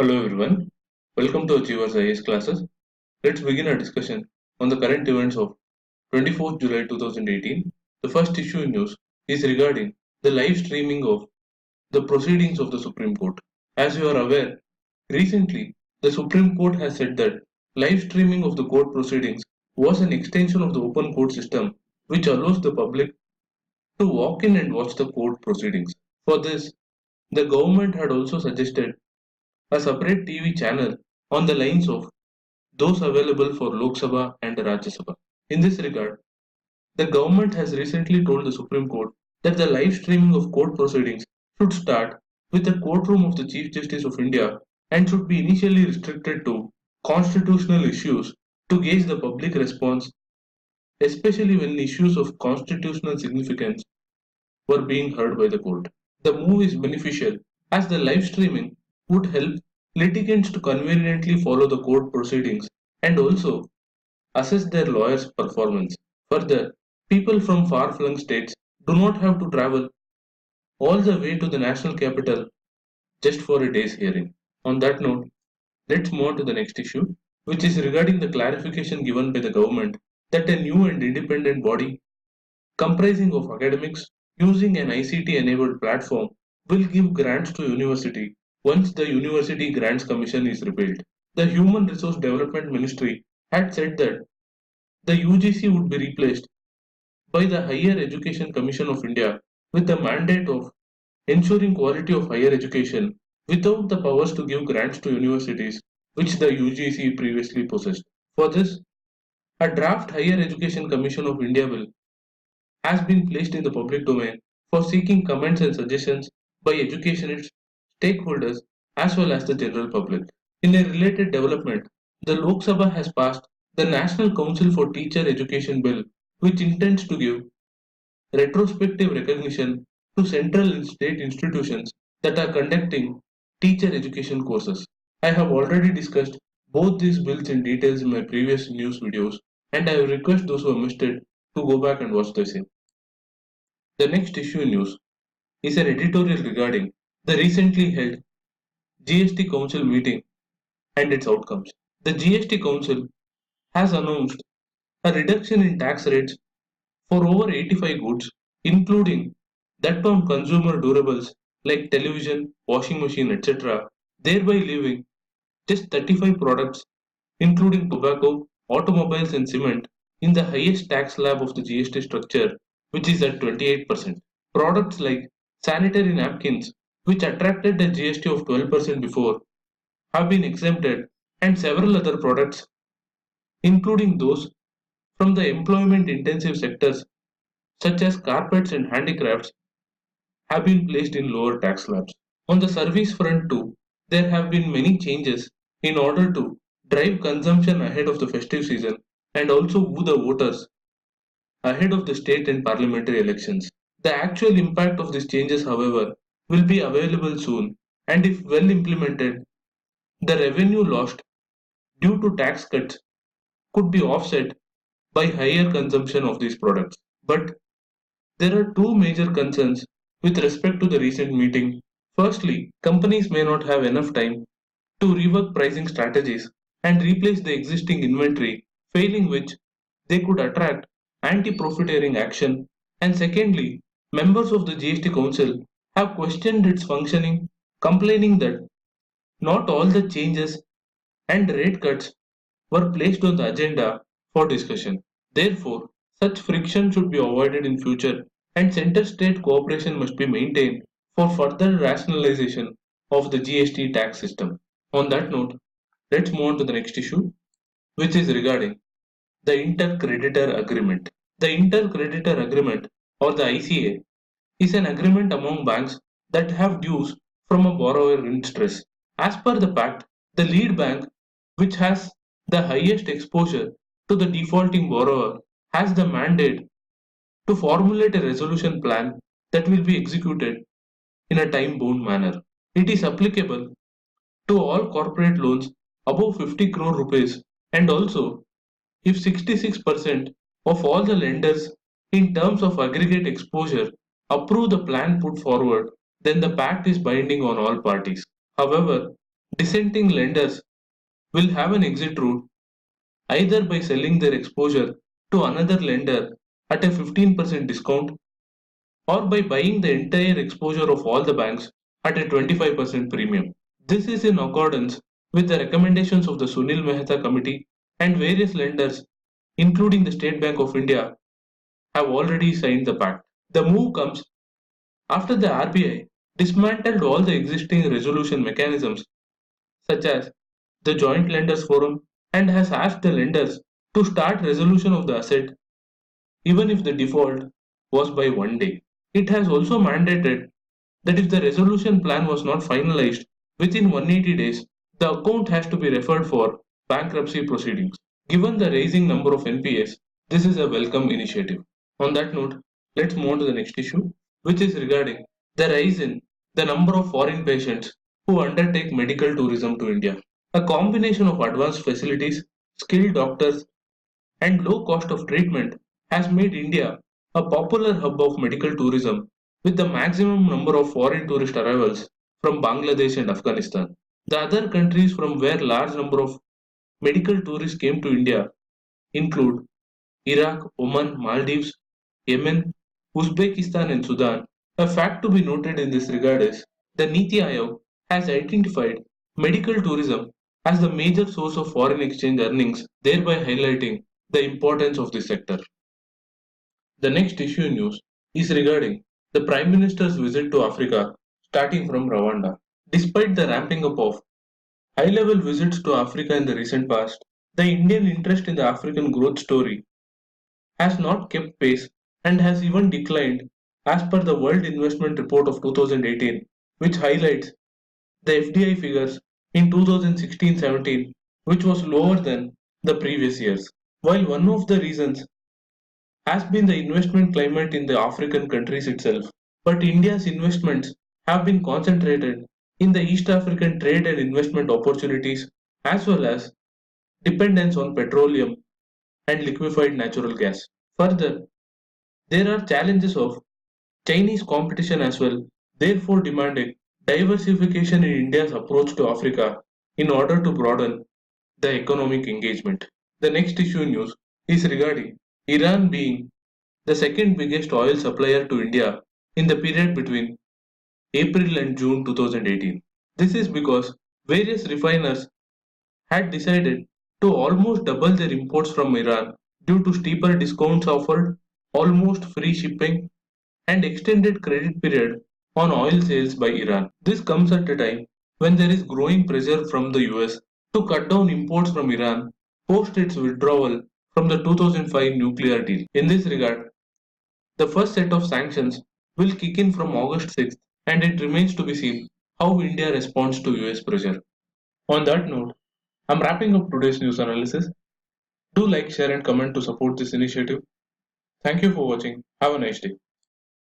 Hello everyone, welcome to Achievers IAS classes. Let's begin our discussion on the current events of 24th July 2018. The first issue in news is regarding the live streaming of the proceedings of the Supreme Court. As you are aware, recently the Supreme Court has said that live streaming of the court proceedings was an extension of the open court system which allows the public to walk in and watch the court proceedings. For this, the government had also suggested a separate TV channel on the lines of those available for Lok Sabha and Rajya Sabha. In this regard, the government has recently told the Supreme Court that the live streaming of court proceedings should start with the courtroom of the Chief Justice of India and should be initially restricted to constitutional issues to gauge the public response, especially when issues of constitutional significance were being heard by the court. The move is beneficial as the live streaming would help litigants to conveniently follow the court proceedings and also assess their lawyers' performance. Further, people from far-flung states do not have to travel all the way to the national capital just for a day's hearing. On that note, let's move on to the next issue, which is regarding the clarification given by the government that a new and independent body comprising of academics using an ICT-enabled platform will give grants to university once the University Grants Commission is repealed. The Human Resource Development Ministry had said that the UGC would be replaced by the Higher Education Commission of India with the mandate of ensuring quality of higher education without the powers to give grants to universities which the UGC previously possessed. For this, a draft Higher Education Commission of India bill has been placed in the public domain for seeking comments and suggestions by educationists, stakeholders, as well as the general public. In a related development, the Lok Sabha has passed the National Council for Teacher Education Bill, which intends to give retrospective recognition to central and state institutions that are conducting teacher education courses. I have already discussed both these bills in details in my previous news videos, and I request those who have missed it to go back and watch the same. The next issue in news is an editorial regarding the recently held GST Council meeting and its outcomes. The GST Council has announced a reduction in tax rates for over 85 goods, including that on consumer durables like television, washing machine, etc., thereby leaving just 35 products, including tobacco, automobiles, and cement, in the highest tax slab of the GST structure, which is at 28%. Products like sanitary napkins, which attracted a GST of 12% before, have been exempted, and several other products, including those from the employment intensive sectors such as carpets and handicrafts, have been placed in lower tax slabs. On the service front too, there have been many changes in order to drive consumption ahead of the festive season and also woo the voters ahead of the state and parliamentary elections. The actual impact of these changes, however, will be available soon, and if well implemented, the revenue lost due to tax cuts could be offset by higher consumption of these products. But there are two major concerns with respect to the recent meeting. Firstly, companies may not have enough time to rework pricing strategies and replace the existing inventory, failing which they could attract anti-profiteering action. And secondly, members of the GST Council have questioned its functioning, complaining that not all the changes and rate cuts were placed on the agenda for discussion. Therefore, such friction should be avoided in future and center-state cooperation must be maintained for further rationalization of the GST tax system. On that note, let's move on to the next issue, which is regarding the Inter-Creditor Agreement. The Inter-Creditor Agreement, or the ICA, is an agreement among banks that have dues from a borrower in stress. As per the pact, the lead bank, which has the highest exposure to the defaulting borrower, has the mandate to formulate a resolution plan that will be executed in a time-bound manner. It is applicable to all corporate loans above 50 crore rupees and also if 66% of all the lenders in terms of aggregate exposure approve the plan put forward, then the pact is binding on all parties. However, Dissenting lenders will have an exit route either by selling their exposure to another lender at a 15% discount or by buying the entire exposure of all the banks at a 25% premium. This is in accordance with the recommendations of the Sunil Mehta Committee, and various lenders, including the State Bank of India, have already signed the pact. The move comes after the RBI dismantled all the existing resolution mechanisms, such as the Joint Lenders Forum, and has asked the lenders to start resolution of the asset even if the default was by one day. It has also mandated that if the resolution plan was not finalized within 180 days, the account has to be referred for bankruptcy proceedings. Given the rising number of NPAs, this is a welcome initiative. On that note, let's move on to the next issue, which is regarding the rise in the number of foreign patients who undertake medical tourism to India. A combination of advanced facilities, skilled doctors, and low cost of treatment has made India a popular hub of medical tourism with the maximum number of foreign tourist arrivals from Bangladesh and Afghanistan. The other countries from where large number of medical tourists came to India include Iraq, Oman, Maldives, Yemen, Uzbekistan and Sudan. A fact to be noted in this regard is the Niti Aayog has identified medical tourism as the major source of foreign exchange earnings, thereby highlighting the importance of this sector. The next issue in news is regarding the Prime Minister's visit to Africa starting from Rwanda. Despite the ramping up of high-level visits to Africa in the recent past, the Indian interest in the African growth story has not kept pace and has even declined as per the World Investment Report of 2018, which highlights the FDI figures in 2016-17, which was lower than the previous years. While one of the reasons has been the investment climate in the African countries itself, but India's investments have been concentrated in the East African trade and investment opportunities as well as dependence on petroleum and liquefied natural gas. Further, there are challenges of Chinese competition as well, therefore demanding diversification in India's approach to Africa in order to broaden the economic engagement. The next issue in news is regarding Iran being the second biggest oil supplier to India in the period between April and June 2018. This is because various refiners had decided to almost double their imports from Iran due to steeper discounts offered, almost free shipping, and extended credit period on oil sales by Iran. This comes at a time when there is growing pressure from the US to cut down imports from Iran post its withdrawal from the 2005 nuclear deal. In this regard, the first set of sanctions will kick in from August 6th, and it remains to be seen how India responds to US pressure. On that note, I'm wrapping up today's news analysis. Do like, share, and comment to support this initiative. Thank you for watching. Have a nice day.